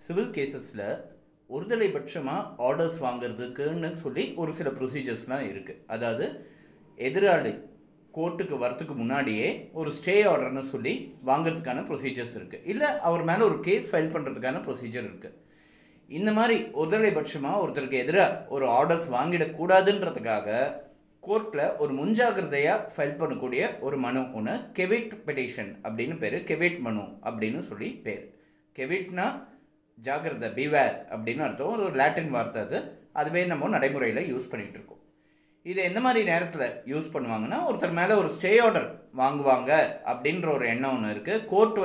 Civil கேசஸில் ஒருதலை பட்சமாக orders வாங்குறதுக்குன்னு சொல்லி ஒரு சில ப்ரொசீஜர்ஸ்லாம் இருக்குது. அதாவது எதிராளி கோர்ட்டுக்கு வரத்துக்கு முன்னாடியே ஒரு ஸ்டே ஆர்டர்னு சொல்லி வாங்கிறதுக்கான ப்ரொசீஜர்ஸ் இருக்குது. இல்லை அவர் மேலே ஒரு கேஸ் ஃபைல் பண்ணுறதுக்கான ப்ரொசீஜர் இருக்குது. இந்த மாதிரி ஒருதலை பட்சமாக ஒருத்தருக்கு எதிராக ஒரு ஆர்டர்ஸ் வாங்கிடக்கூடாதுன்றதுக்காக கோர்ட்டில் ஒரு முன்ஜாகிரதையாக ஃபைல் பண்ணக்கூடிய ஒரு மனு ஒன்று கெவிட் பெட்டிஷன் அப்படின்னு பேர். கெவிட் மனு அப்படின்னு சொல்லி பேர். கெவிட்னா ஜாகிரதை, பிவேர் அப்படின்னு அர்த்தம். ஒரு லாட்டின் வார்த்தை அது. அதுவே நம்ம நடைமுறையில் யூஸ் பண்ணிகிட்டு இருக்கோம். இது எந்த மாதிரி நேரத்தில் யூஸ் பண்ணுவாங்கன்னா, ஒருத்தர் மேலே ஒரு ஸ்டே ஆர்டர் வாங்குவாங்க அப்படின்ற ஒரு எண்ணம் ஒன்று இருக்குது. கோர்ட்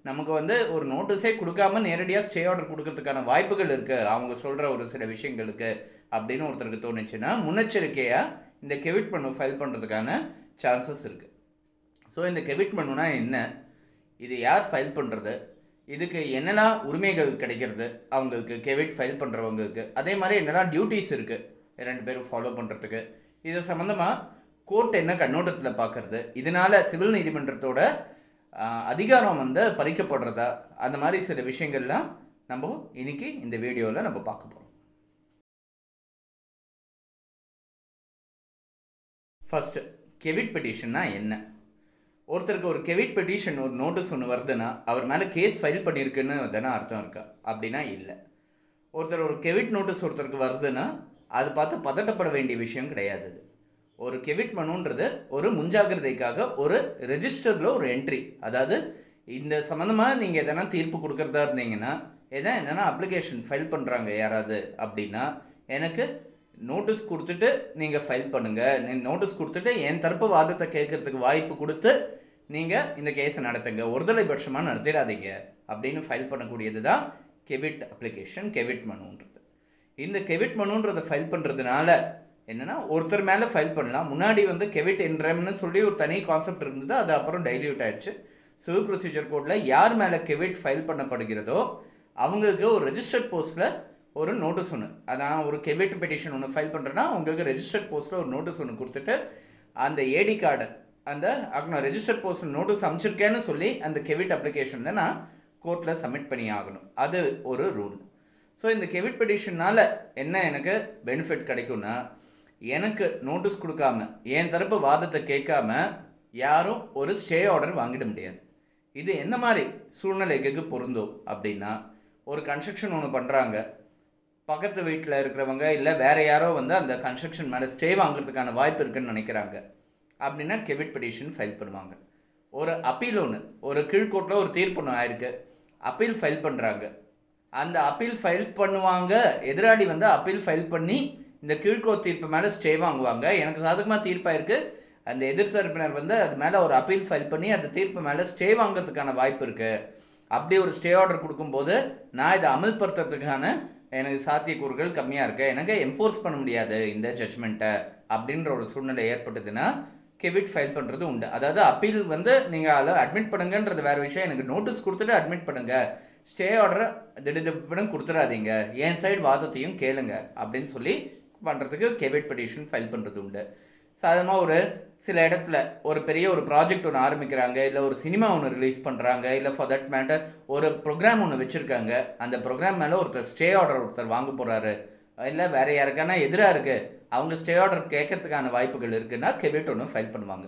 நமக்கு ஒரு நோட்டீஸே கொடுக்காம நேரடியாக ஸ்டே ஆர்டர் கொடுக்கறதுக்கான வாய்ப்புகள் இருக்குது அவங்க சொல்கிற ஒரு சில விஷயங்களுக்கு அப்படின்னு ஒருத்தருக்கு தோணுச்சுன்னா, முன்னெச்சரிக்கையாக இந்த கெவிட் மனு ஃபைல் பண்ணுறதுக்கான சான்சஸ் இருக்குது. ஸோ இந்த கெவிட் மனுனா என்ன, இது யார் ஃபைல் பண்ணுறது, இதுக்கு என்னெல்லாம் உரிமைகள் கிடைக்கிறது அவங்களுக்கு, கெவிட் ஃபைல் பண்ணுறவங்களுக்கு, அதே மாதிரி என்னெல்லாம் டியூட்டிஸ் இருக்குது ரெண்டு பேரும் ஃபாலோ பண்ணுறதுக்கு, இது சம்மந்தமாக கோர்ட் என்ன கண்ணோட்டத்தில் பார்க்குறது, இதனால் சிவில் நீதிமன்றத்தோட அதிகாரம் பறிக்கப்படுறதா, அந்த மாதிரி சில விஷயங்கள்லாம் நம்ம இன்னைக்கு இந்த வீடியோவில் நம்ம பார்க்க போகிறோம். ஃபர்ஸ்ட், கெவிட் பெட்டிஷன்னா என்ன? ஒருத்தருக்கு ஒரு கெவிட் பெட்டிஷன், ஒரு நோட்டீஸ் ஒன்று வருதுன்னா அவர் மேலே கேஸ் ஃபைல் பண்ணியிருக்குன்னு தானே அர்த்தம் இருக்கா? அப்படின்னா இல்லை. ஒருத்தர் ஒரு கெவிட் நோட்டீஸ் ஒருத்தருக்கு வருதுன்னா அது பார்த்து பதட்டப்பட வேண்டிய விஷயம் கிடையாது. அது ஒரு கெவிட் மனுன்றது ஒரு முன்ஜாகிரதைக்காக ஒரு ரெஜிஸ்டரில் ஒரு என்ட்ரி. அதாவது இந்த சம்மந்தமாக நீங்கள் எதனா தீர்ப்பு கொடுக்குறதா இருந்தீங்கன்னா, என்னென்னா அப்ளிகேஷன் ஃபைல் பண்ணுறாங்க யாராவது அப்படின்னா, எனக்கு நோட்டீஸ் கொடுத்துட்டு நீங்கள் ஃபைல் பண்ணுங்கள், நோட்டீஸ் கொடுத்துட்டு என் தரப்பு வாதத்தை கேட்குறதுக்கு வாய்ப்பு கொடுத்து நீங்கள் இந்த கேஸை நடத்துங்க, ஒருதலை பட்சமாக நடத்திடாதீங்க அப்படின்னு ஃபைல் பண்ணக்கூடியது தான் கெவிட் அப்ளிகேஷன், கெவிட் மனுன்றது. இந்த கெவிட் மனுன்றதை ஃபைல் பண்ணுறதுனால என்னென்னா, ஒருத்தர் மேலே ஃபைல் பண்ணலாம். முன்னாடி கெவிட் என்ட்ரம்னு சொல்லி ஒரு தனி கான்செப்ட் இருந்தது, அது அப்புறம் டைல்யூட் ஆகிடுச்சு. சிவில் ப்ரொசீஜர் கோடில் யார் மேலே கெவிட் ஃபைல் பண்ணப்படுகிறதோ அவங்களுக்கு ஒரு ரெஜிஸ்டர்ட் போஸ்ட்டில் ஒரு நோட்டீஸ் ஒன்று, அதான் ஒரு கெவிட் பெட்டிஷன் ஒன்று ஃபைல் பண்ணுறேன்னா உங்களுக்கு ரெஜிஸ்டர்ட் போஸ்ட்டில் ஒரு நோட்டீஸ் ஒன்று கொடுத்துட்டு, அந்த ஏடி கார்டு நான் ரெஜிஸ்டர்ட் போஸ்ட்டில் நோட்டீஸ் அமைச்சிருக்கேன்னு சொல்லி அந்த கெவிட் அப்ளிகேஷனில் நான் கோர்ட்டில் சப்மிட் பண்ணி ஆகணும். அது ஒரு ரூல். ஸோ இந்த கெவிட் பெட்டிஷனால் என்ன எனக்கு பெனிஃபிட் கிடைக்கும்னா, எனக்கு நோட்டீஸ் கொடுக்காம என் தரப்பு வாதத்தை கேட்காம யாரும் ஒரு ஸ்டே ஆர்டர் வாங்கிட முடியாது. இது என்ன மாதிரி சூழ்நிலைக்கு பொருந்தும் அப்படின்னா, ஒரு கன்ஸ்ட்ரக்ஷன் ஒன்று பண்ணுறாங்க, பக்கத்து வீட்டில் இருக்கிறவங்க இல்லை வேறு யாரோ அந்த கன்ஸ்ட்ரக்ஷன் மேலே ஸ்டே வாங்குறதுக்கான வாய்ப்பு இருக்குதுன்னு நினைக்கிறாங்க அப்படின்னா கெவிட் பெட்டிஷன் ஃபைல் பண்ணுவாங்க. ஒரு அப்பீல் ஒன்று, ஒரு கீழ்கோர்ட்டில் ஒரு தீர்ப்பு ஒன்று ஆயிருக்கு, அப்பீல் ஃபைல் பண்ணுறாங்க. அந்த அப்பீல் ஃபைல் பண்ணுவாங்க, எதிராளி அப்பீல் ஃபைல் பண்ணி இந்த கீழ்கோர்ட் தீர்ப்பு மேலே ஸ்டே வாங்குவாங்க. எனக்கு சாதகமாக தீர்ப்பாயிருக்கு, அந்த எதிர்த்தரப்பினர் அது மேலே ஒரு அப்பீல் ஃபைல் பண்ணி அந்த தீர்ப்பு மேலே ஸ்டே வாங்குறதுக்கான வாய்ப்பு இருக்குது. அப்படி ஒரு ஸ்டே ஆர்டர் கொடுக்கும்போது நான் இதை அமல்படுத்துறதுக்கான எனக்கு சாத்தியக்கூறுகள் கம்மியாக இருக்குது, எனக்கு என்ஃபோர்ஸ் பண்ண முடியாது இந்த ஜட்ஜ்மெண்ட்டை அப்படின்ற ஒரு சூழ்நிலை ஏற்பட்டதுன்னா கெவிட் ஃபைல் பண்ணுறது உண்டு. அதாவது அப்பீல் நீங்கள் அதில் அட்மிட் பண்ணுங்கன்றது வேறு விஷயம், எனக்கு நோட்டீஸ் கொடுத்துட்டு அட்மிட் பண்ணுங்கள், ஸ்டே ஆர்டரை திடீர்னு கொடுத்துடாதீங்க, என் சைடு வாதத்தையும் கேளுங்க அப்படின்னு சொல்லி பண்ணுறதுக்கு கெவிட் பெட்டிஷன் ஃபைல் பண்ணுறது உண்டு. சாதாரணமாக ஒரு சில இடத்துல ஒரு பெரிய ஒரு ப்ராஜெக்ட் ஒன்று ஆரம்பிக்கிறாங்க, இல்லை ஒரு சினிமா ஒன்று ரிலீஸ் பண்ணுறாங்க, இல்லை ஃபார் தட் மேட்டர் ஒரு ப்ரோக்ராம் ஒன்று வச்சுருக்காங்க, அந்த ப்ரோக்ராம் மேலே ஒருத்தர் ஸ்டே ஆர்டர் ஒருத்தர் வாங்க போகிறாரு, இல்லை வேறு யாருக்கான எதிராக இருக்குது, அவங்க ஸ்டே ஆர்டர் கேட்கறதுக்கான வாய்ப்புகள் இருக்குன்னா கெவிட் ஒன்று ஃபைல் பண்ணுவாங்க.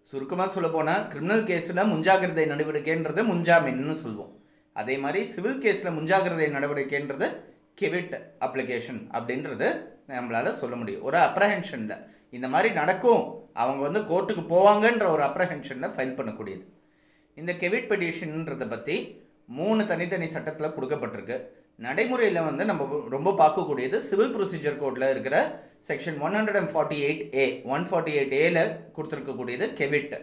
சுருக்கமாக சொல்ல போனால் கிரிமினல் கேஸில் முன்ஜாகிரதை நடவடிக்கைன்றது முன்ஜாமீன்னு சொல்லுவோம். அதே மாதிரி சிவில் கேஸில் முன்ஜாகிரதை நடவடிக்கைன்றது கெவிட் அப்ளிகேஷன் அப்படின்றது நம்மளால் சொல்ல முடியும். ஒரு அப்ரஹென்ஷனில் இந்த மாதிரி நடக்கும், அவங்க கோர்ட்டுக்கு போவாங்கன்ற ஒரு அப்ரஹென்ஷனில் ஃபைல் பண்ணக்கூடியது. இந்த கெவிட் பெட்டிஷன்ன்றதை பற்றி 3 தனித்தனி சட்டத்தில் கொடுக்கப்பட்டிருக்கு. நடைமுறையில் நம்ம ரொம்ப பார்க்கக்கூடியது சிவில் ப்ரொசீஜர் கோடில் இருக்கிற section 148A 148Aல கொடுத்துருக்கக்கூடியது Gavit.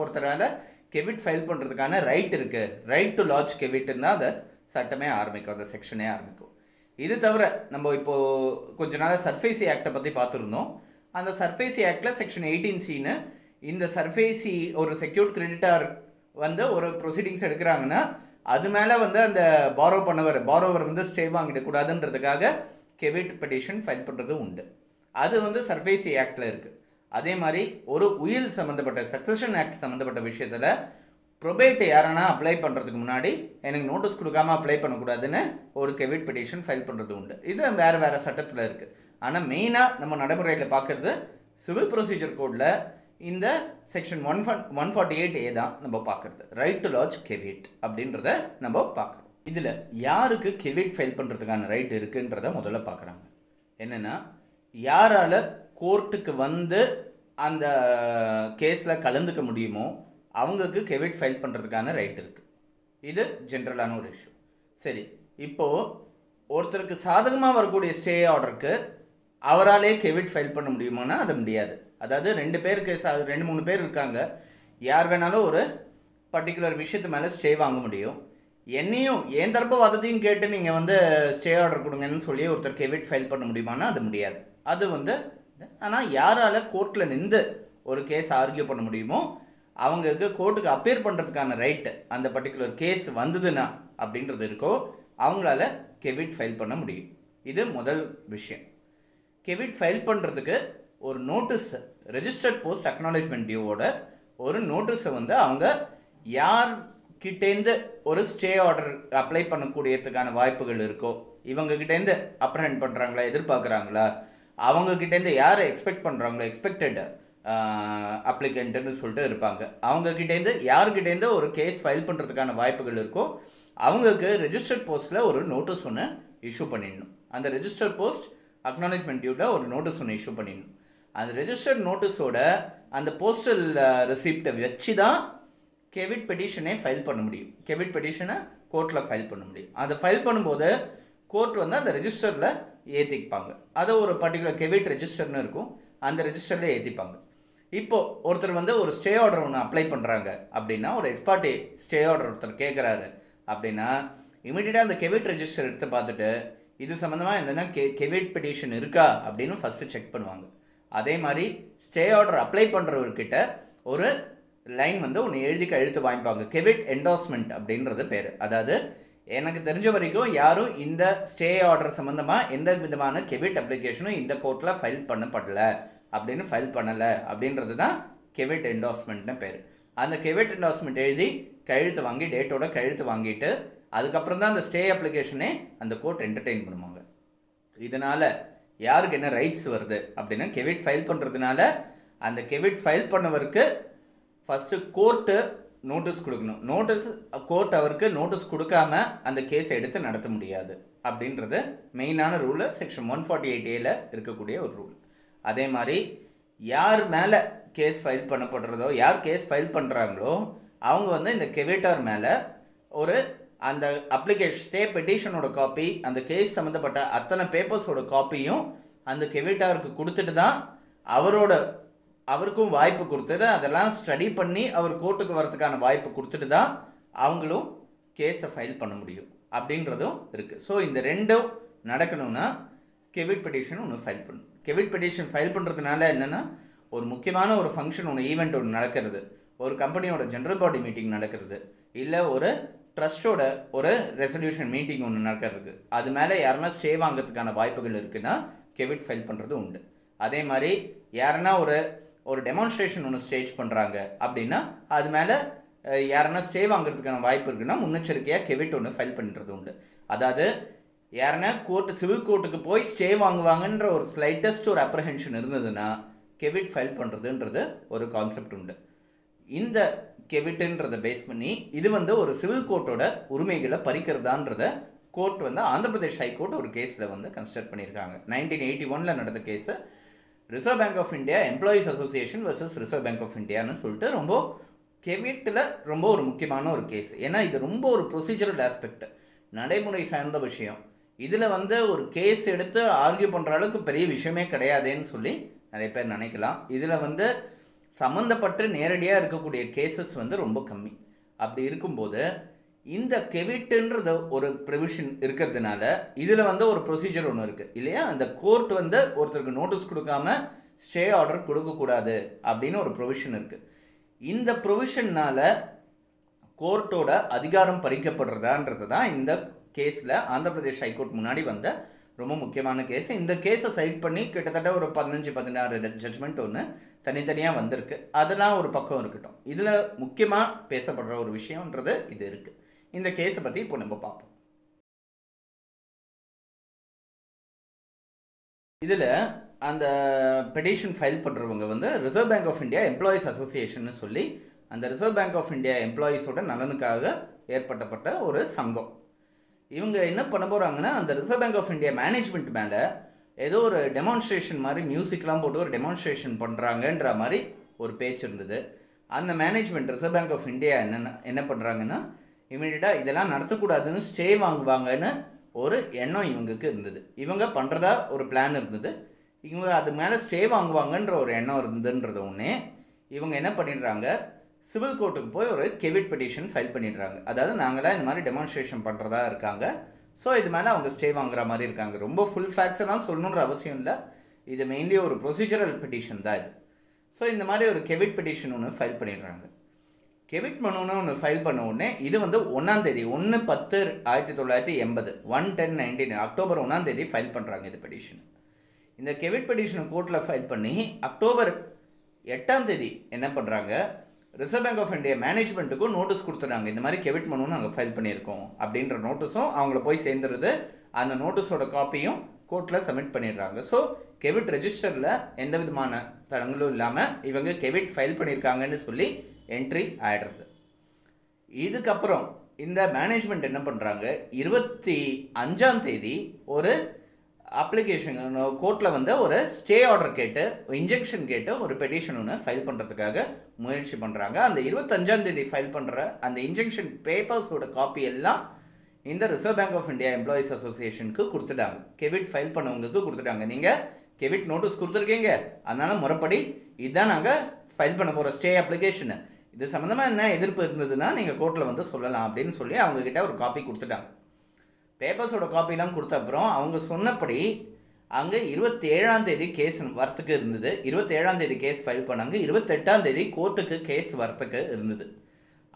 ஒருத்தரால் Gavit file பண்ணுறதுக்கான ரைட் இருக்குது, ரைட் டு லாட்ஜ் கெவிட்னு தான் அந்த சட்டமே ஆரம்பிக்கும், அந்த செக்ஷனே ஆரம்பிக்கும். இது தவிர நம்ம இப்போது கொஞ்ச நாள் சர்ஃபேசி ஆக்டை பற்றி பார்த்துருந்தோம். அந்த சர்ஃபேசி ஆக்டில் செக்ஷன் 18Cன்னு இந்த சர்ஃபேசி ஒரு செக்யூர்ட் கிரெடிட்டார் ஒரு ப்ரொசீடிங்ஸ் எடுக்கிறாங்கன்னா அது மேலே அந்த borrower stay வாங்கிடக்கூடாதுன்றதுக்காக Gavit petition file பண்ணுறது உண்டு. அது சர்ஃபேசி ஆக்டில் இருக்குது. அதே மாதிரி ஒரு உயில் சம்மந்தப்பட்ட சக்சஷன் ஆக்ட் சம்மந்தப்பட்ட விஷயத்தில் ப்ரொபேட் யாரானா அப்ளை பண்ணுறதுக்கு முன்னாடி எனக்கு நோட்டீஸ் கொடுக்காம அப்ளை பண்ணக்கூடாதுன்னு ஒரு கெவிட் பெட்டிஷன் ஃபைல் பண்ணுறது உண்டு. இது வேறு சட்டத்தில் இருக்குது. ஆனால் மெயினாக நம்ம நடைமுறையில் பார்க்குறது சிவில் ப்ரொசீஜர் கோடில் இந்த செக்ஷன் 148A தான் நம்ம பார்க்குறது. ரைட் டு லாட்ஜ் கெவிட் அப்படின்றத நம்ம பார்க்குறோம். இதில் யாருக்கு கெவிட் ஃபைல் பண்ணுறதுக்கான ரைட் இருக்குன்றத முதல்ல பார்க்குறாங்க. என்னென்னா, யாரால் கோர்ட்டுக்கு வந்து அந்த கேஸில் கலந்துக்க முடியுமோ அவங்களுக்கு கெவிட் ஃபைல் பண்ணுறதுக்கான ரைட் இருக்குது. இது ஜென்ரலான ஒரு இஷ்யூ. சரி, இப்போது ஒருத்தருக்கு சாதகமாக வரக்கூடிய ஸ்டே ஆர்டருக்கு அவராலே கெவிட் ஃபைல் பண்ண முடியுமானா அது முடியாது. அதாவது 2-3 பேர் இருக்காங்க, யார் வேணாலும் ஒரு பர்டிகுலர் விஷயத்து மேலே ஸ்டே வாங்க முடியும். என்னையும் என் தரப்பு வாதத்தையும் கேட்டு நீங்கள் வந்து ஸ்டே ஆர்டர் கொடுங்கன்னு சொல்லி ஒருத்தர் கெவிட் ஃபைல் பண்ண முடியுமானா அது முடியாது. அது வந்து ஆனால் யாரால் கோர்ட்டில் நின்று ஒரு கேஸ் ஆர்கியூ பண்ண முடியுமோ அவங்களுக்கு கோர்ட்டுக்கு அப்பியர் பண்ணுறதுக்கான ரைட்டு அந்த பர்டிகுலர் கேஸ் வந்ததுன்னா அப்படின்றது இருக்கோ அவங்களால கெவிட் ஃபைல் பண்ண முடியும். இது முதல் விஷயம். கெவிட் ஃபைல் பண்ணுறதுக்கு ஒரு நோட்டீஸ், ரெஜிஸ்டர்ட் போஸ்ட் அக்னாலேஜ்மெண்ட் டியூவோட ஒரு நோட்டீஸை வந்து அவங்க யார்கிட்டேருந்து ஒரு ஸ்டே ஆர்டர் அப்ளை பண்ணக்கூடியதுக்கான வாய்ப்புகள் இருக்கோ, இவங்ககிட்டேருந்து அப்ரஹெண்ட் பண்ணுறாங்களா, எதிர்பார்க்குறாங்களா, அவங்கக்கிட்டேருந்து யாரை எக்ஸ்பெக்ட் பண்ணுறாங்களோ, எக்ஸ்பெக்டட் அப்ளிகண்ட்டுன்னு சொல்லிட்டு இருப்பாங்க, அவங்கக்கிட்டேருந்து யாருக்கிட்டேருந்து ஒரு கேஸ் ஃபைல் பண்ணுறதுக்கான வாய்ப்புகள் இருக்கோ அவங்களுக்கு ரெஜிஸ்டர்ட் போஸ்ட்டில் ஒரு நோட்டீஸ் ஒன்று இஷ்யூ பண்ணிடணும். அந்த ரெஜிஸ்டர்ட் போஸ்ட் அக்னாலேஜ்மெண்ட் டியூவில் ஒரு நோட்டீஸ் ஒன்று இஷ்யூ பண்ணிடணும். அந்த ரெஜிஸ்டர்ட் நோட்டீஸோட அந்த போஸ்டல் ரெசிப்டை வச்சு தான் கெவிட் பெட்டிஷனே ஃபைல் பண்ண முடியும். கெவிட் பெட்டிஷனை கோர்ட்டில் ஃபைல் பண்ண முடியும். அதை ஃபைல் பண்ணும்போது கோர்ட் வந்து அந்த ரெஜிஸ்டரில் ஏற்றிப்பாங்க. அதை ஒரு பர்டிகுலர் கெவிட் ரெஜிஸ்டர்னு இருக்கும், அந்த ரெஜிஸ்டரில் ஏற்றிப்பாங்க. இப்போது ஒருத்தர் வந்து ஒரு ஸ்டே ஆர்டர் ஒன்று அப்ளை பண்ணுறாங்க அப்படின்னா, ஒரு எக்ஸ்பார்ட்டி ஸ்டே ஆர்டர் ஒருத்தர் கேட்குறாரு அப்படின்னா, இமீடியட்டாக அந்த கெவிட் ரெஜிஸ்டர் எடுத்து பார்த்துட்டு இது சம்மந்தமாக என்னென்னா கெவிட் பெட்டிஷன் இருக்கா அப்படின்னு ஃபஸ்ட்டு செக் பண்ணுவாங்க. அதே மாதிரி ஸ்டே ஆர்டர் அப்ளை பண்ணுறவர்கிட்ட ஒரு லைன் வந்து ஒன்று எழுதி கையெழுத்து வாங்கிப்பாங்க. கெவிட் என்டோர்ஸ்மெண்ட் அப்படின்றது பேர். அதாவது எனக்கு தெரிஞ்ச வரைக்கும் யாரும் இந்த ஸ்டே ஆர்டர் சம்மந்தமாக எந்த விதமான கெவிட் அப்ளிகேஷனும் இந்த கோர்ட்டில் ஃபைல் பண்ணப்படலை அப்படின்னு ஃபைல் பண்ணலை அப்படின்றது தான் கெவிட் என்டோர்ஸ்மெண்ட்னு பேர். அந்த கெவிட் என்டோர்ஸ்மெண்ட் எழுதி கையெழுத்து வாங்கி டேட்டோட கையெழுத்து வாங்கிட்டு அதுக்கப்புறம் தான் அந்த ஸ்டே அப்ளிகேஷனே அந்த கோர்ட் என்டர்டெயின் பண்ணுவாங்க. இதனால் யாருக்கு என்ன ரைட்ஸ் வருது அப்படின்னா, கெவிட் ஃபைல் பண்ணுறதுனால அந்த Gavit file பண்ணவருக்கு first court notice கொடுக்கணும். கோர்ட் அவருக்கு நோட்டீஸ் கொடுக்காம அந்த கேஸை எடுத்து நடத்த முடியாது அப்படின்றது மெயினான ரூலு. செக்ஷன் 148Aல இருக்கக்கூடிய ஒரு ரூல். அதே மாதிரி யார் மேலே கேஸ் ஃபைல் பண்ணப்படுறதோ, யார் கேஸ் ஃபைல் பண்ணுறாங்களோ அவங்க வந்து இந்த கெவிட்டார் மேலே ஒரு அந்த அப்ளிகேஷன் ஸ்டே பெட்டிஷனோட காப்பி, அந்த கேஸ் சம்மந்தப்பட்ட அத்தனை பேப்பர்ஸோட காப்பியும் அந்த கெவிட்டாருக்கு கொடுத்துட்டு தான் அவருக்கும் வாய்ப்பு கொடுத்துட்டு அதெல்லாம் ஸ்டடி பண்ணி அவர் கோர்ட்டுக்கு வரதுக்கான வாய்ப்பு கொடுத்துட்டு தான் அவங்களும் கேஸை ஃபைல் பண்ண முடியும் அப்படின்றதும் இருக்குது. ஸோ இந்த ரெண்டும் நடக்கணும்னா கெவிட் பெட்டிஷன் ஒன்று ஃபைல் பண்ணணும். கெவிட் பெட்டிஷன் ஃபைல் பண்ணுறதுனால என்னென்னா, ஒரு முக்கியமான ஒரு ஃபங்க்ஷன் ஒன்று, ஈவெண்ட் ஒன்று நடக்கிறது, ஒரு கம்பெனியோட ஜென்ரல் பாடி மீட்டிங் நடக்கிறது, இல்லை ஒரு ட்ரஸ்ட்டோட ஒரு ரெசல்யூஷன் மீட்டிங் ஒன்று நடக்கிறது, அது மேலே யாருன்னா ஸ்டே வாங்கிறதுக்கான வாய்ப்புகள் இருக்குன்னா கெவிட் ஃபைல் பண்ணுறது உண்டு. அதே மாதிரி யாருன்னா ஒரு டெமான்ஸ்ட்ரேஷன் ஒன்று ஸ்டேஜ் பண்ணுறாங்க அப்படின்னா அது மேலே யாருன்னா ஸ்டே வாங்குறதுக்கான வாய்ப்பு இருக்குன்னா முன்னெச்சரிக்கையாக கெவிட் ஒன்று ஃபைல் பண்ணுறது உண்டு. அதாவது யாருன்னா சிவில் கோர்ட்டுக்கு போய் ஸ்டே வாங்குவாங்கன்ற ஒரு ஸ்லைட்டஸ்ட் ஒரு அப்ரஹென்ஷன் இருந்ததுன்னா கெவிட் ஃபைல் பண்ணுறதுன்றது ஒரு கான்செப்ட் உண்டு. இந்த கெவிட்டுன்றதை பேஸ் பண்ணி இது வந்து ஒரு சிவில் கோர்ட்டோட உரிமைகளை பறிக்கிறதான்றத கோர்ட் வந்து ஆந்திர பிரதேஷ் ஹைகோர்ட் ஒரு கேஸில் வந்து கன்சிடர் பண்ணியிருக்காங்க. 1981 நடந்த கேஸை Reserve Bank of India employees association versus Reserve Bank of இந்தியான்னு சொல்லிட்டு ரொம்ப கெவிட்டில் ரொம்ப ஒரு முக்கியமான ஒரு கேஸ். ஏன்னா இது ரொம்ப ஒரு ப்ரொசீஜரல் ஆஸ்பெக்ட், நடைமுறை சார்ந்த விஷயம். இதில் வந்து ஒரு கேஸ் எடுத்து ஆர்கியூ பண்ணுற அளவுக்கு பெரிய விஷயமே கிடையாதுன்னு சொல்லி நிறைய பேர் நினைக்கலாம். இதில் வந்து சம்மந்தப்பட்டு நேரடியாக இருக்கக்கூடிய கேசஸ் வந்து ரொம்ப கம்மி. அப்படி இருக்கும்போது இந்த கெவிட்டுன்றது ஒரு ப்ரொவிஷன் இருக்கிறதுனால இதில் வந்து ஒரு ப்ரொசீஜர் ஒன்று இருக்குது இல்லையா. அந்த கோர்ட் வந்து ஒருத்தருக்கு நோட்டீஸ் கொடுக்காம ஸ்டே ஆர்டர் கொடுக்கக்கூடாது அப்படின்னு ஒரு ப்ரொவிஷன் இருக்குது. இந்த ப்ரொவிஷன்னால் கோர்ட்டோட அதிகாரம் பறிக்கப்படுறதான்றது தான் இந்த கேஸில் ஆந்திர பிரதேஷ் ஹைகோர்ட் முன்னாடி வந்த ரொம்ப முக்கியமான கேஸ். இந்த கேஸை சைட் பண்ணி கிட்டத்தட்ட ஒரு 15-16 ஜட்ஜ்மெண்ட் ஒன்று தனித்தனியாக வந்திருக்கு. அதெல்லாம் ஒரு பக்கம் இருக்கட்டும். இதில் முக்கியமாக பேசப்படுற ஒரு விஷயம்ன்றது இது இருக்குது. இந்த கேஸை பற்றி இப்போ நம்ம பார்ப்போம். இதில் அந்த பெட்டிஷன் ஃபைல் பண்ணுறவங்க வந்து Reserve Bank of India employees association சொல்லி அந்த ரிசர்வ் பேங்க் ஆஃப் இந்தியா எம்ப்ளாயீஸோட நலனுக்காக ஏற்பட்டப்பட்ட ஒரு சங்கம். இவங்க என்ன பண்ண போகிறாங்கன்னா, அந்த Reserve Bank of India management மேலே ஏதோ ஒரு டெமான்ஸ்ட்ரேஷன் மாதிரி மியூசிக்லாம் போட்டு ஒரு டெமான்ஸ்ட்ரேஷன் பண்ணுறாங்கன்ற மாதிரி ஒரு பேச்சு இருந்தது. அந்த management Reserve Bank of India என்ன பண்ணுறாங்கன்னா, இமீடியட்டாக இதெல்லாம் நடத்தக்கூடாதுன்னு ஸ்டே வாங்குவாங்கன்னு ஒரு எண்ணம் இவங்களுக்கு இருந்தது. இவங்க பண்ணுறதா ஒரு பிளான் இருந்தது. இவங்க அது மேலே ஸ்டே வாங்குவாங்கன்ற ஒரு எண்ணம் இருந்ததுன்றது ஒன்றே இவங்க என்ன பண்ணிடுறாங்க, சிவில் கோர்ட்டுக்கு போய் ஒரு கெவிட் பெட்டிஷன் ஃபைல் பண்ணிடுறாங்க. அதாவது நாங்களாம் இந்த மாதிரி டெமான்ஸ்ட்ரேஷன் பண்ணுறதா இருக்காங்க, ஸோ இது மேலே அவங்க ஸ்டே வாங்குற மாதிரி இருக்காங்க. ரொம்ப ஃபுல் ஃபேக்ட்ஸ் எல்லாம் சொல்லணுன்ற அவசியம் இல்லை. இது மெயின்லி ஒரு ப்ரொசீஜரல் பெட்டிஷன் தான் இது. ஸோ இந்த மாதிரி ஒரு கெவிட் பெட்டிஷன் ஒன்று ஃபைல் பண்ணிடுறாங்க. கெவிட் மனுன்னு ஒன்று ஃபைல் பண்ண உடனே இது வந்து 1ஆம் தேதி 1/10/1980 1/10/19 அக்டோபர் 1ஆம் தேதி ஃபைல் பண்ணுறாங்க இந்த பெட்டிஷன். இந்த கெவிட் பெட்டிஷனை கோர்ட்டில் ஃபைல் பண்ணி அக்டோபர் 8ஆம் தேதி என்ன பண்ணுறாங்க, ரிசர்வ் பேங்க் ஆஃப் இந்தியா மேனேஜ்மெண்ட்டுக்கும் நோட்டீஸ் கொடுத்துட்டாங்க. இந்த மாதிரி கெவிட் மனுன்னு நாங்கள் ஃபைல் பண்ணியிருக்கோம் அப்படின்ற நோட்டீஸும் அவங்கள போய் சேர்ந்துருது. அந்த நோட்டீஸோட காப்பியும் கோர்ட்டில் சப்மிட் பண்ணிடுறாங்க. ஸோ கெவிட் ரெஜிஸ்டரில் எந்த விதமான தடங்களும் இல்லாமல் இவங்க கெவிட் ஃபைல் பண்ணியிருக்காங்கன்னு சொல்லி என்ட்ரி ஆகிடுறது. இதுக்கப்புறம் இந்த மேனேஜ்மெண்ட் என்ன பண்ணுறாங்க, 25ஆம் தேதி ஒரு அப்ளிகேஷன் கோர்ட்டில் வந்து ஒரு ஸ்டே ஆர்டர் கேட்டு இன்ஜெக்ஷன் கேட்டு ஒரு பெட்டிஷன் ஒன்று ஃபைல் பண்ணுறதுக்காக முயற்சி பண்ணுறாங்க. அந்த 25ஆம் தேதி ஃபைல் பண்ணுற அந்த இன்ஜெக்ஷன் பேப்பர்ஸோட காப்பி எல்லாம் இந்த Reserve Bank of India employees அசோசியேஷனுக்கு கொடுத்துட்டாங்க. கெவிட் ஃபைல் பண்ணவங்களுக்கு கொடுத்துட்டாங்க. நீங்கள் கெவிட் நோட்டீஸ் கொடுத்துருக்கீங்க, அதனால் முறைப்படி இதுதான் நாங்கள் ஃபைல் பண்ண போகிற ஸ்டே அப்ளிகேஷனு, இது சம்மந்தமாக என்ன எதிர்ப்பு இருந்ததுன்னா நீங்கள் கோர்ட்டில் வந்து சொல்லலாம் அப்படின்னு சொல்லி அவங்கக்கிட்ட ஒரு காப்பி கொடுத்துட்டாங்க. பேப்பர்ஸோட காப்பிலாம் கொடுத்த அப்புறம் அவங்க சொன்னபடி அங்கே 27ஆம் தேதி கேஸ் வரத்துக்கு இருந்தது. 27ஆம் தேதி கேஸ் ஃபைல் பண்ணாங்க. 28ஆம் தேதி கோர்ட்டுக்கு கேஸ் வரத்துக்கு இருந்தது.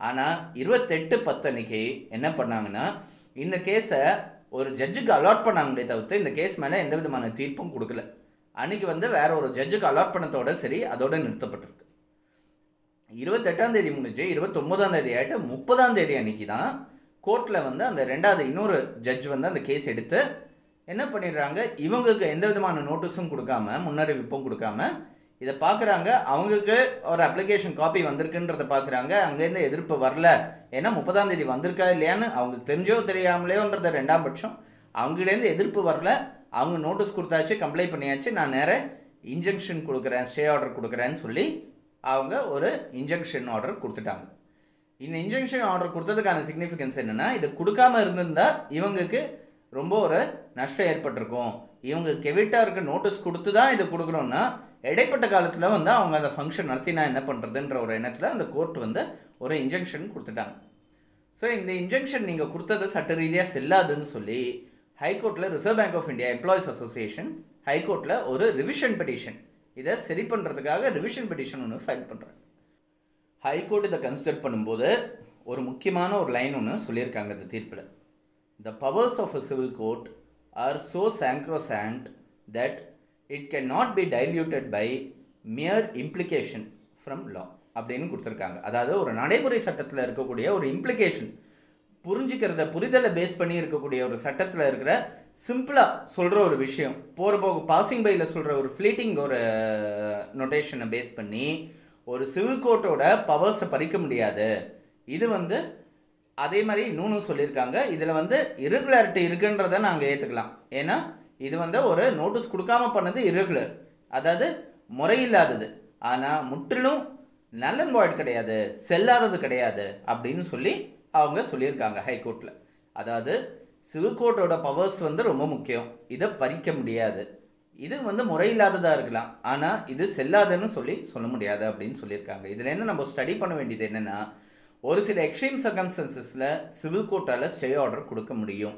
ஆனால் 28/10 அன்னைக்கு என்ன பண்ணாங்கன்னா, இந்த கேஸை ஒரு ஜட்ஜுக்கு அலாட் பண்ணாங்களே தவிர்த்து இந்த கேஸ் மேலே எந்த விதமான தீர்ப்பும் கொடுக்கல. அன்றைக்கி வந்து வேற ஒரு ஜட்ஜுக்கு அலாட் பண்ணத்தோட சரி அதோடு நிறுத்தப்பட்டிருக்கு. 28ஆம் தேதி முடிஞ்சு 29ஆம் தேதி ஆகிட்டு 30ஆம் தேதி அன்றைக்கி தான் கோர்ட்டில் வந்து அந்த ரெண்டாவது இன்னொரு ஜட்ஜ் வந்து அந்த கேஸ் எடுத்து என்ன பண்ணிடுறாங்க, இவங்களுக்கு எந்த விதமான நோட்டீஸும் கொடுக்காம முன்னறிவிப்பும் கொடுக்காம இதை பார்க்குறாங்க. அவங்களுக்கு ஒரு அப்ளிகேஷன் காப்பி வந்திருக்குன்றதை பார்க்குறாங்க. அங்கேருந்து எதிர்ப்பு வரல. ஏன்னா 30ஆம் தேதி வந்திருக்கா இல்லையான்னு அவங்களுக்கு தெரிஞ்சோ தெரியாமலேயோன்றத ரெண்டாம் பட்சம் அவங்ககிட்டேருந்து எதிர்ப்பு வரல. அவங்க நோட்டீஸ் கொடுத்தாச்சு, கம்ப்ளைண்ட் பண்ணியாச்சு, நான் நேராக இன்ஜெக்ஷன் கொடுக்குறேன், ஸ்டே ஆர்டர் கொடுக்குறேன்னு சொல்லி அவங்க ஒரு இன்ஜெக்ஷன் ஆர்டர் கொடுத்துட்டாங்க. இந்த இன்ஜெக்ஷன் ஆர்டர் கொடுத்ததுக்கான சிக்னிஃபிகன்ஸ் என்னென்னா, இது கொடுக்காமல் இருந்திருந்தால் இவங்களுக்கு ரொம்ப ஒரு நஷ்டம் ஏற்பட்டிருக்கும். இவங்க கெவிட்டாக இருக்க நோட்டீஸ் கொடுத்து தான் இதை கொடுக்குறோன்னா இடைப்பட்ட காலத்தில் வந்து அவங்க அந்த ஃபங்க்ஷன் நடத்தினா என்ன பண்ணுறதுன்ற ஒரு எண்ணத்தில் அந்த கோர்ட் வந்து ஒரு இன்ஜெக்ஷன் கொடுத்துட்டாங்க. ஸோ இந்த இன்ஜெக்ஷன் நீங்கள் கொடுத்தது சட்ட ரீதியாக செல்லாதுன்னு சொல்லி ஹைகோர்ட்டில் Reserve Bank of India employees association ஹைகோர்ட்டில் ஒரு ரிவிஷன் பெட்டிஷன், இதை சரி பண்ணுறதுக்காக ரிவிஷன் பெட்டிஷன் ஒன்று ஃபைல் பண்ணுறாங்க. ஹைகோர்ட் இதை கன்சிடர் பண்ணும்போது ஒரு முக்கியமான ஒரு லைன் ஒன்று சொல்லியிருக்காங்க இந்த தீர்ப்பில். The powers of a civil court are so sacrosanct that it cannot be diluted by mere implication from law அப்படின்னு கொடுத்துருக்காங்க. அதாவது ஒரு நடைமுறை சட்டத்தில் இருக்கக்கூடிய ஒரு இம்ப்ளிகேஷன், புரிதலை பேஸ் பண்ணி இருக்கக்கூடிய ஒரு சட்டத்தில் இருக்கிற சிம்பிளாக சொல்கிற ஒரு விஷயம், போக பாசிங் பையில் சொல்கிற ஒரு ஃப்ளீட்டிங் ஒரு நொட்டேஷனை பேஸ் பண்ணி ஒரு சிவில் கோர்ட்டோட பவர்ஸை பறிக்க முடியாது. இது வந்து அதே மாதிரி இன்னொன்று சொல்லியிருக்காங்க, இதில் வந்து இரெகுலாரிட்டி இருக்குன்றதை நாங்கள் ஏற்றுக்கலாம். ஏன்னா இது வந்து ஒரு நோட்டீஸ் கொடுக்காம பண்ணது இரெகுலர், அதாவது முறையில்லாதது. ஆனால் முற்றிலும் நல் அண்ட் வாய்ட் கிடையாது, செல்லாதது கிடையாது அப்படின்னு சொல்லி அவங்க சொல்லியிருக்காங்க ஹைகோர்ட்டில். அதாவது சிவில் கோர்ட்டோட பவர்ஸ் வந்து ரொம்ப முக்கியம், இதை பறிக்க முடியாது. இது வந்து முறையில்லாததாக இருக்கலாம், ஆனால் இது செல்லாதுன்னு சொல்ல முடியாது அப்படின்னு சொல்லியிருக்காங்க. இதுலேருந்து நம்ம ஸ்டடி பண்ண வேண்டியது என்னென்னா, ஒரு சில எக்ஸ்ட்ரீம் சர்க்கம்ஸ்டன்சஸில் சிவில் கோர்ட்டால் ஸ்டே ஆர்டர் கொடுக்க முடியும்.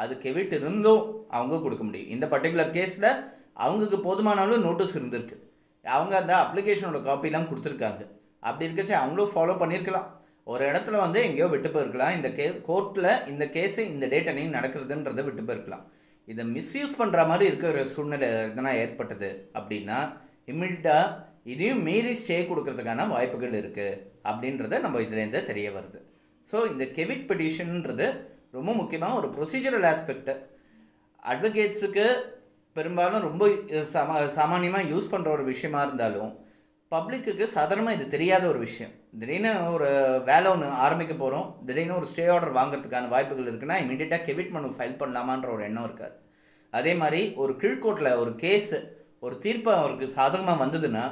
அது கெவிட் இருந்தும் அவங்க கொடுக்க முடியும். இந்த பர்டிகுலர் கேஸில் அவங்களுக்கு போதுமானாலும் நோட்டீஸ் இருந்திருக்கு, அவங்க அந்த அப்ளிகேஷனோட காப்பிலாம் கொடுத்துருக்காங்க. அப்படி இருக்கச்சு அவங்களும் ஃபாலோ பண்ணியிருக்கலாம். ஒரு இடத்துல வந்து எங்கேயோ விட்டு போயிருக்கலாம், இந்த கோர்ட்டில் இந்த கேஸு இந்த டேட் அன்னைக்கு நடக்கிறதுன்றதை விட்டு போயிருக்கலாம். இதை மிஸ்யூஸ் பண்ணுற மாதிரி இருக்கிற சூழ்நிலை எதனா ஏற்பட்டது அப்படின்னா இம்மிடியட்டாக இதையும் மீறி ஸ்டே கொடுக்கறதுக்கான வாய்ப்புகள் இருக்குது அப்படின்றத நம்ம இதுலேருந்து தெரிய வருது. ஸோ இந்த கெவிட் பெட்டிஷன்ன்றது ரொம்ப முக்கியமாக ஒரு ப்ரொசீஜரல் ஆஸ்பெக்ட். அட்வொகேட்ஸுக்கு பெரும்பாலும் ரொம்ப சாமானியமாக யூஸ் பண்ணுற ஒரு விஷயமா இருந்தாலும் பப்ளிக்கு சாதாரணமாக இது தெரியாத ஒரு விஷயம். திடீர்னு ஒரு வேலை ஒன்று ஆரம்பிக்க போகிறோம், திடீர்னு ஒரு ஸ்டே ஆர்டர் வாங்குறதுக்கான வாய்ப்புகள் இருக்குன்னா இமீடியட்டாக கெவிட் மனு ஃபைல் பண்ணலாமான்ற ஒரு எண்ணம் இருக்காது. அதே மாதிரி ஒரு கீழ்கோர்ட்டில் ஒரு கேஸு ஒரு தீர்ப்பு அவருக்கு சாதகமாக வந்ததுன்னா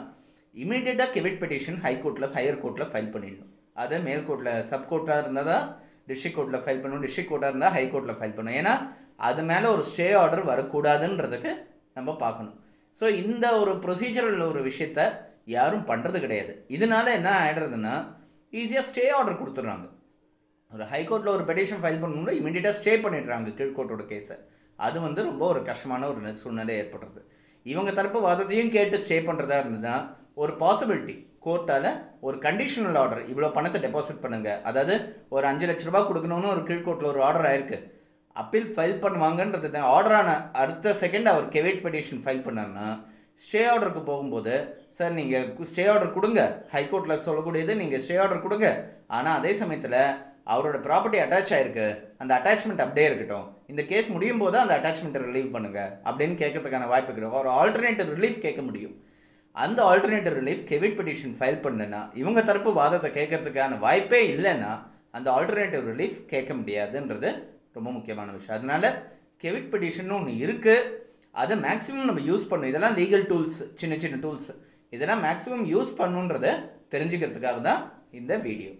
இமீடியட்டாக கெவிட் பெட்டிஷன் ஹைகோர்ட்டில் ஹையர் கோர்ட்டில் ஃபைல் பண்ணிடணும். அதை மேல்கோர்ட்டில் சப்கோர்ட்டாக இருந்தால் தான் டிஸ்ட்ரிக் கோர்ட்டில் ஃபைல் பண்ணணும், டிஸ்ட்ரிக் கோர்ட்டாக இருந்தால் ஹைகோர்ட்டில் ஃபைல் பண்ணணும். ஏன்னா அது மேலே ஒரு ஸ்டே ஆர்டர் வரக்கூடாதுன்றதுக்கு நம்ம பார்க்கணும். ஸோ இந்த ஒரு ப்ரொசீஜரல் ஒரு விஷயத்த யாரும் பண்ணுறது கிடையாது. இதனால என்ன ஆகிடுறதுன்னா ஈஸியாக ஸ்டே ஆர்டர் கொடுத்துட்றாங்க. ஒரு ஹைகோர்ட்டில் ஒரு பெட்டிஷன் ஃபைல் பண்ணணும்னா இமீடியட்டாக ஸ்டே பண்ணிடுறாங்க கீழ்கோர்ட்டோட கேஸை. அது ரொம்ப ஒரு கஷ்டமான ஒரு சூழ்நிலை ஏற்படுறது. இவங்க தரப்பு வாதத்தையும் கேட்டு ஸ்டே பண்ணுறதா இருந்ததுன்னா ஒரு பாசிபிலிட்டி கோர்ட்டால் ஒரு கண்டிஷனல் ஆர்டர் இவ்வளோ பணத்தை டெபாசிட் பண்ணுங்கள், அதாவது ஒரு 5 லட்ச ரூபா கொடுக்கணும்னு ஒரு கீழ்கோர்ட்டில் ஒரு ஆர்டர் ஆயிருக்கு, அப்பீல் ஃபைல் பண்ணுவாங்கன்றது தான். ஆர்டரான அடுத்த செகண்ட் அவர் கெவிட் பெட்டிஷன் ஃபைல் பண்ணார்னா ஸ்டே ஆர்டருக்கு போகும்போது சார் நீங்கள் ஸ்டே ஆர்டர் கொடுங்க, ஹைகோர்ட்டில் சொல்லக்கூடியது நீங்கள் ஸ்டே ஆர்டர் கொடுங்க, ஆனால் அதே சமயத்தில் அவரோட ப்ராப்பர்ட்டி அட்டாச் ஆகிருக்கு, அந்த அட்டாச்மெண்ட் அப்படியே இருக்கட்டும், இந்த கேஸ் முடியும் போது அந்த அட்டாச்மெண்ட்டை ரிலீவ் பண்ணுங்கள் அப்படின்னு கேட்கறதுக்கான வாய்ப்பு கிடைக்கும். ஒரு ஆல்டர்னேட்டிவ் ரிலீஃப் கேட்க முடியும். அந்த alternative relief Gavit petition file பண்ணுன்னா இவங்க தரப்பு வாதத்தை கேட்கறதுக்கான வாய்ப்பே இல்லைன்னா அந்த ஆல்டர்னேட்டிவ் ரிலீஃப் கேட்க முடியாதுன்றது ரொம்ப முக்கியமான விஷயம். அதனால கெவிட் பெட்டிஷன் ஒன்று இருக்குது, அதை மேக்ஸிமம் நம்ம யூஸ் பண்ணணும். இதெல்லாம் லீகல் டூல்ஸ், சின்ன சின்ன டூல்ஸ், இதெல்லாம் மேக்ஸிமம் யூஸ் பண்ணுன்றதை தெரிஞ்சுக்கிறதுக்காக தான் இந்த வீடியோ.